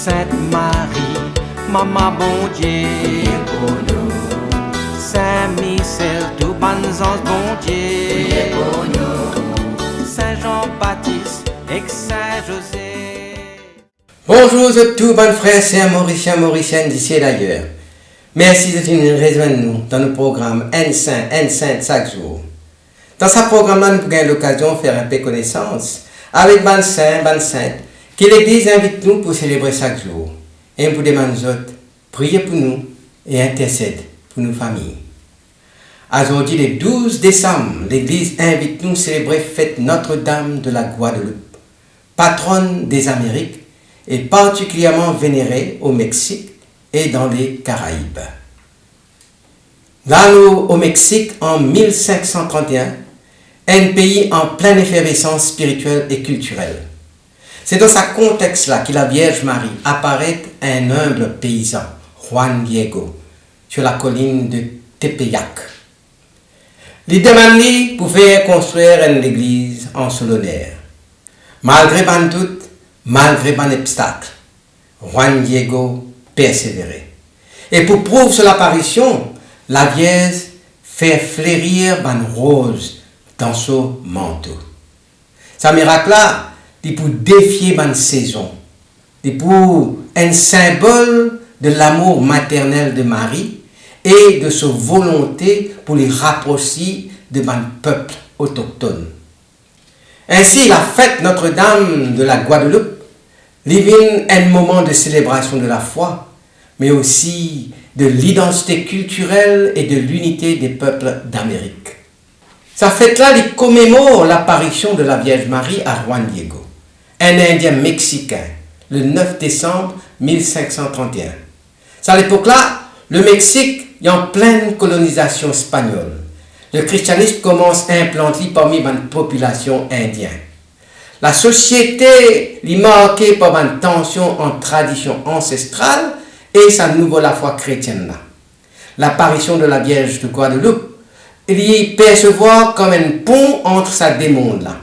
Sainte Marie, Maman bon Dieu, pour nous. Saint Michel, tout bon ange bon Dieu, pour nous. Saint Jean-Baptiste et Saint José. Bonjour à tous, bonnes frères, sœurs, Mauriciens d'ici et d'ailleurs. Merci de venir rejoindre nous dans le programme N-Saint chaque jour. Dans ce programme-là, nous avons l'occasion de faire un peu connaissance avec ban saint, ban sainte, que l'Église invite nous pour célébrer chaque jour. Et pour demander aux autres, prier pour nous et intercède pour nos familles. Aujourd'hui, le 12 décembre, l'Église invite nous à célébrer fête Notre-Dame de la Guadeloupe, patronne des Amériques et particulièrement vénérée au Mexique et dans les Caraïbes. Là, au Mexique, en 1531, un pays en pleine effervescence spirituelle et culturelle. C'est dans ce contexte-là que la Vierge Marie apparaît à un humble paysan, Juan Diego, sur la colline de Tepeyac. Il demande pour faire construire une église en son honneur. Malgré ban doute, malgré ban obstacle, Juan Diego persévérait. Et pour prouver sur l'apparition, la Vierge fait fleurir ban rose dans son manteau. Ce miracle-là, c'est pour défier ban saison. C'est pour un symbole de l'amour maternel de Marie et de sa volonté pour les rapprocher de ban peuple autochtone. Ainsi, la fête Notre-Dame de la Guadeloupe livre un moment de célébration de la foi, mais aussi de l'identité culturelle et de l'unité des peuples d'Amérique. Cette fête-là commémore l'apparition de la Vierge Marie à Juan Diego, un Indien mexicain, le 9 décembre 1531. À l'époque-là, le Mexique est en pleine colonisation espagnole. Le christianisme commence à implanter parmi la population indienne. La société est marquée par une tension entre tradition ancestrale et sa nouvelle foi chrétienne. L'apparition de la Vierge de Guadeloupe, il y percevoir comme un pont entre ces deux mondes-là.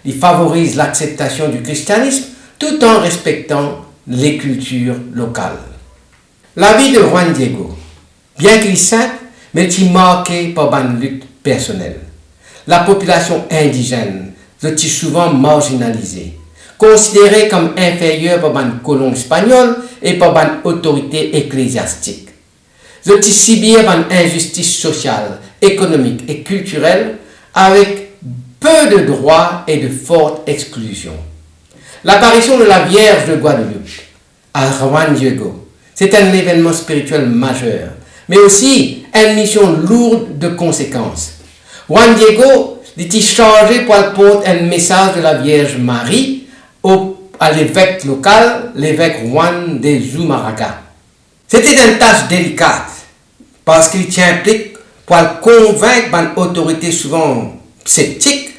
Il favorise l'acceptation du christianisme tout en respectant les cultures locales. La vie de Juan Diego, bien qu'il saint, mais est marquée par une lutte personnelle. La population indigène est souvent marginalisée, considérée comme inférieure par une colon espagnole et par une autorité ecclésiastique. Ils subissent une injustice sociale, économique et culturelle avec peu de droits et de forte exclusion. L'apparition de la Vierge de Guadeloupe à Juan Diego, c'est un événement spirituel majeur, mais aussi une mission lourde de conséquences. Juan Diego était chargé pour apporter un message de la Vierge Marie à l'évêque local, l'évêque Juan de Zumárraga. C'était une tâche délicate parce qu'il implique pour convaincre une autorité souvent sceptique,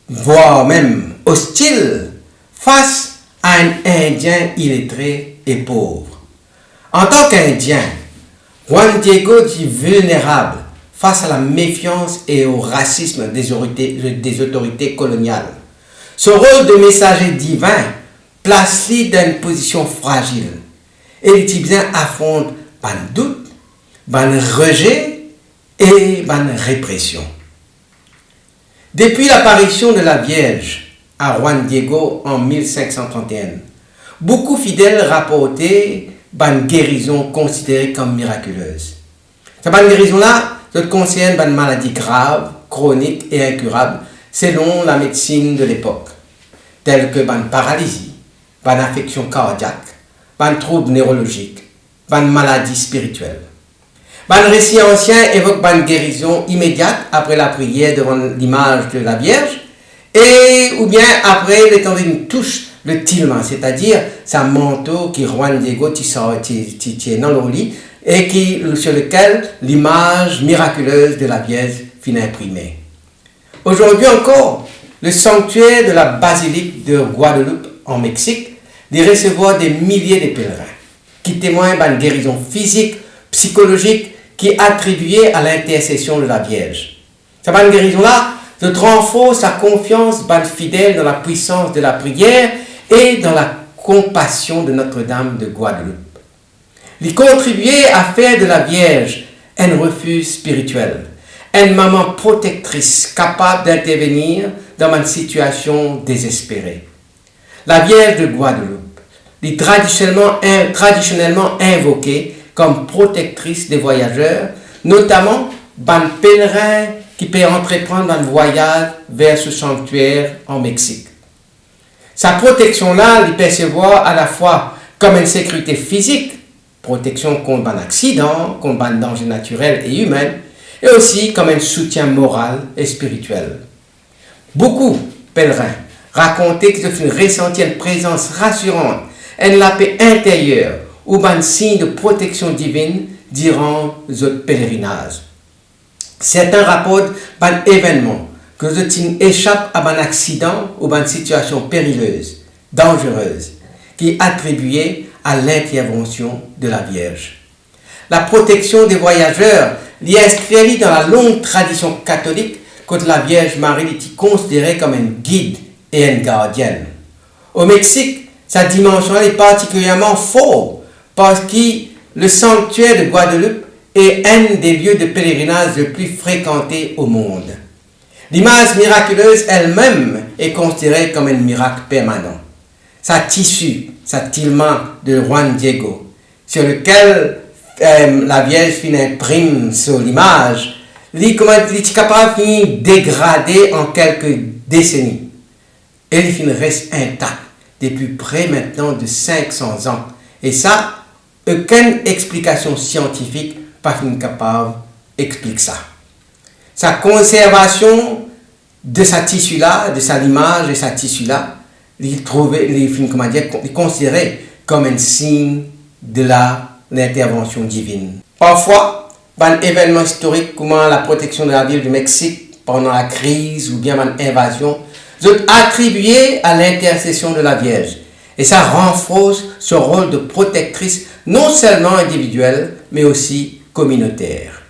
voire même hostile, face à un Indien illettré et pauvre. En tant qu'Indien, Juan Diego est vulnérable face à la méfiance et au racisme des autorités coloniales. Son rôle de messager divin place-lui dans une position fragile. Et il bien affronte ban doute, ban rejet et ban répression. Depuis l'apparition de la Vierge à Juan Diego en 1531, beaucoup fidèles rapportaient une guérison considérée comme miraculeuse. Cette guérison-là concerne une maladie grave, chronique et incurable selon la médecine de l'époque, telles que une paralysie, une affection cardiaque, un trouble neurologique, une maladie spirituelle. Un récit ancien évoque une guérison immédiate après la prière devant l'image de la Vierge et ou bien après l'étendue d'une touche le tillement, c'est-à-dire sa manteau qui Juan Diego tient dans le lit et sur lequel l'image miraculeuse de la Vierge finit imprimée. Aujourd'hui encore, le sanctuaire de la basilique de Guadeloupe en Mexique de recevoir des milliers de pèlerins qui témoignent d'une guérison physique, psychologique qui est attribuée à l'intercession de la Vierge. Cette guérison-là renforce sa confiance fidèle dans la puissance de la prière et dans la compassion de Notre-Dame de Guadeloupe. Il contribuait à faire de la Vierge un refuge spirituel, une maman protectrice capable d'intervenir dans une situation désespérée. La Vierge de Guadeloupe est traditionnellement invoquée comme protectrice des voyageurs, notamment des pèlerins qui peuvent entreprendre un voyage vers ce sanctuaire en Mexique. Sa protection-là, il percevoir à la fois comme une sécurité physique, protection contre un accident, contre un danger naturel et humain, et aussi comme un soutien moral et spirituel. Beaucoup de pèlerins racontaient qu'ils ont ressenti une présence rassurante, une paix intérieure ou un signe de protection divine durant le pèlerinage. Certains rapportent un événement que ils échappent à un accident ou à une situation périlleuse, dangereuse, qui est attribuée à l'intervention de la Vierge. La protection des voyageurs est inscrite dans la longue tradition catholique que la Vierge Marie est considérée comme un guide et une gardienne. Au Mexique, sa dimension est particulièrement forte parce que le sanctuaire de Guadeloupe est un des lieux de pèlerinage les plus fréquentés au monde. L'image miraculeuse elle-même est considérée comme un miracle permanent. Sa tissu, sa tillement de Juan Diego, sur lequel la Vierge imprime sur l'image, il est capable de dégrader en quelques décennies. Et il reste intact depuis près maintenant de 500 ans. Et ça, aucune explication scientifique pas capable d'expliquer ça. Sa conservation de sa tissu-là, de sa image et sa tissu-là, il est considéré comme un signe de l'intervention divine. Parfois, un événement historique comme la protection de la ville du Mexique pendant la crise ou bien une invasion, sont attribués à l'intercession de la Vierge. Et ça renforce son rôle de protectrice non seulement individuelle, mais aussi communautaire.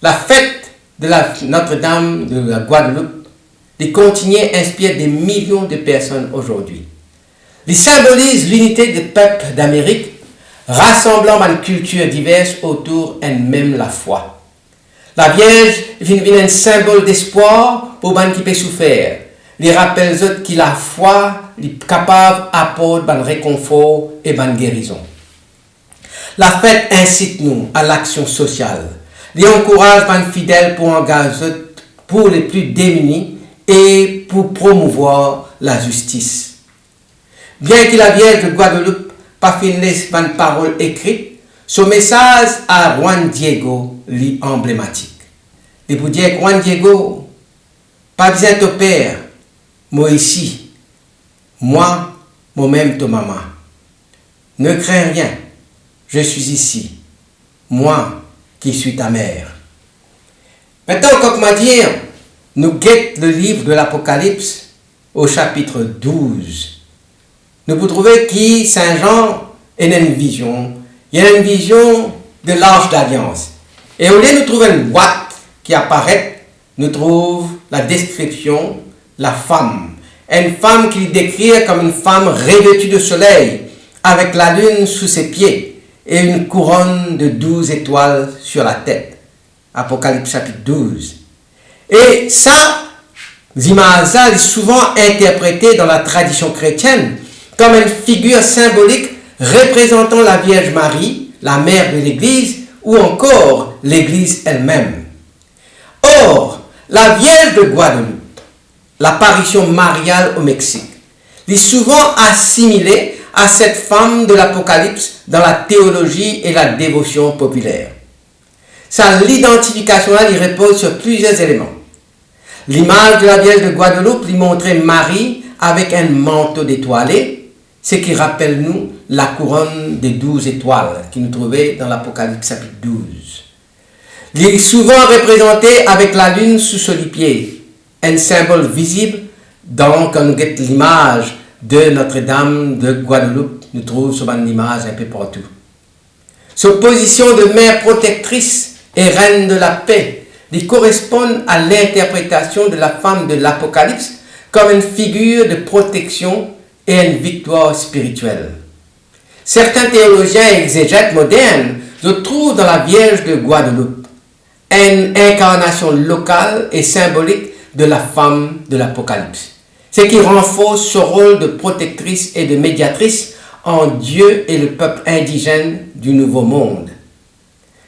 La fête de la Notre-Dame de la Guadeloupe, les continuer inspire des millions de personnes aujourd'hui. Il symbolise l'unité des peuples d'Amérique, rassemblant une culture diverse autour d'une même la foi. La Vierge est un symbole d'espoir pour les qui peuvent souffrir. Il rappelle que la foi est capable d'apporter un réconfort et une guérison. La fête incite nous à l'action sociale. Il encourage les fidèles pour engager pour les plus démunis et pour promouvoir la justice. Bien que la Vierge de Guadeloupe pas finisse par une parole écrite, son message à Juan Diego est emblématique. Et pour dire Juan Diego, pas besoin de père, moi ici, moi-même ton maman. Ne crains rien, je suis ici, moi qui suis ta mère. Maintenant, comme m'a dit, nous guettons le livre de l'Apocalypse au chapitre 12. Nous pouvons trouver que Saint Jean a une vision. Il y a une vision de l'Arche d'Alliance. Et au lieu de trouver une boîte qui apparaît, nous trouvons la description, la femme. Une femme qui est décrite comme une femme revêtue de soleil, avec la lune sous ses pieds et une couronne de 12 étoiles sur la tête. Apocalypse chapitre 12. Et ça, l'image est souvent interprétée dans la tradition chrétienne comme une figure symbolique représentant la Vierge Marie, la mère de l'Église, ou encore l'Église elle-même. Or, la Vierge de Guadeloupe, l'apparition mariale au Mexique, est souvent assimilée à cette femme de l'Apocalypse dans la théologie et la dévotion populaire. L'identification là, il repose sur plusieurs éléments. L'image de la Vierge de Guadeloupe lui montrait Marie avec un manteau d'étoilés, ce qui rappelle nous la couronne des 12 étoiles qui nous trouvait dans l'Apocalypse chapitre 12. Il est souvent représenté avec la lune sous son pied, un symbole visible dans quand nous avons l'image de Notre-Dame de Guadeloupe, nous trouvons sur une image un peu partout. Sa position de mère protectrice et reine de la paix, ils correspondent à l'interprétation de la femme de l'Apocalypse comme une figure de protection et une victoire spirituelle. Certains théologiens et exégètes modernes retrouvent dans la Vierge de Guadeloupe une incarnation locale et symbolique de la femme de l'Apocalypse, ce qui renforce son rôle de protectrice et de médiatrice en Dieu et le peuple indigène du Nouveau Monde.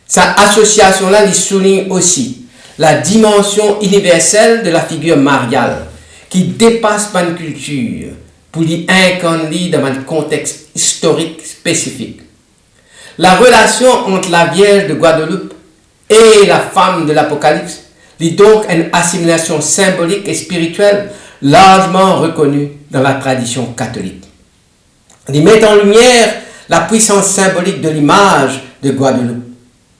Sa association-là lui souligne aussi la dimension universelle de la figure mariale qui dépasse ma culture pour lui incarner dans un contexte historique spécifique. La relation entre la Vierge de Guadeloupe et la femme de l'Apocalypse lit donc une assimilation symbolique et spirituelle largement reconnue dans la tradition catholique. Il met en lumière la puissance symbolique de l'image de Guadeloupe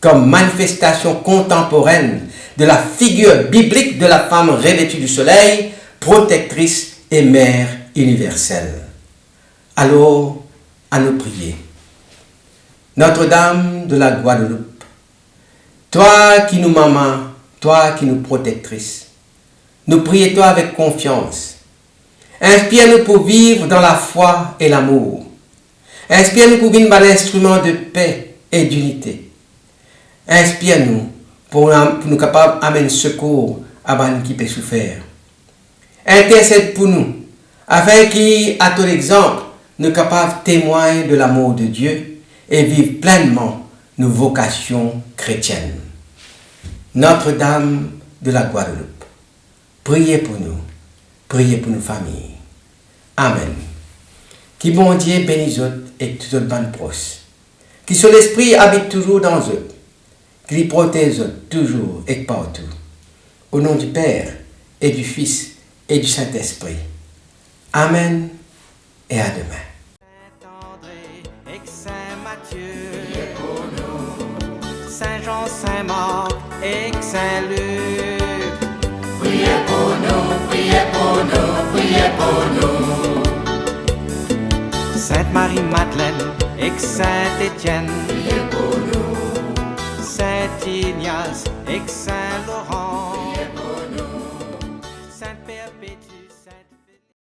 comme manifestation contemporaine de la figure biblique de la femme revêtue du soleil, protectrice et mère universelle. Alors, à nous prier. Notre-Dame de la Guadeloupe, toi qui nous maman, toi qui nous protectrice, nous prions toi avec confiance. Inspire-nous pour vivre dans la foi et l'amour. Inspire-nous pour vivre l'instrument de paix et d'unité. Inspire-nous pour nous capables d'amener secours à ceux qui peuvent souffrir. Intercède pour nous, afin qu'à ton exemple, nous capables de témoigner de l'amour de Dieu et vivre pleinement nos vocations chrétiennes. Notre-Dame de la Guadeloupe, priez pour nous, priez pour nos familles. Amen. Qui bon Dieu bénisse eux et tout autres bonnes proches. Qui son esprit habite toujours dans eux. Qui les protège toujours et partout. Au nom du Père et du Fils et du Saint-Esprit. Amen et à demain. Saint-André et Saint-Matthieu, priez pour nous. Saint-Jean, Saint-Marc et Saint-Luc, Priez pour nous, priez pour nous, priez pour nous. Sainte-Marie-Madeleine et Saint-Étienne, Priez pour nous, Saint-Ignace et Saint-Laurent, priez pour nous.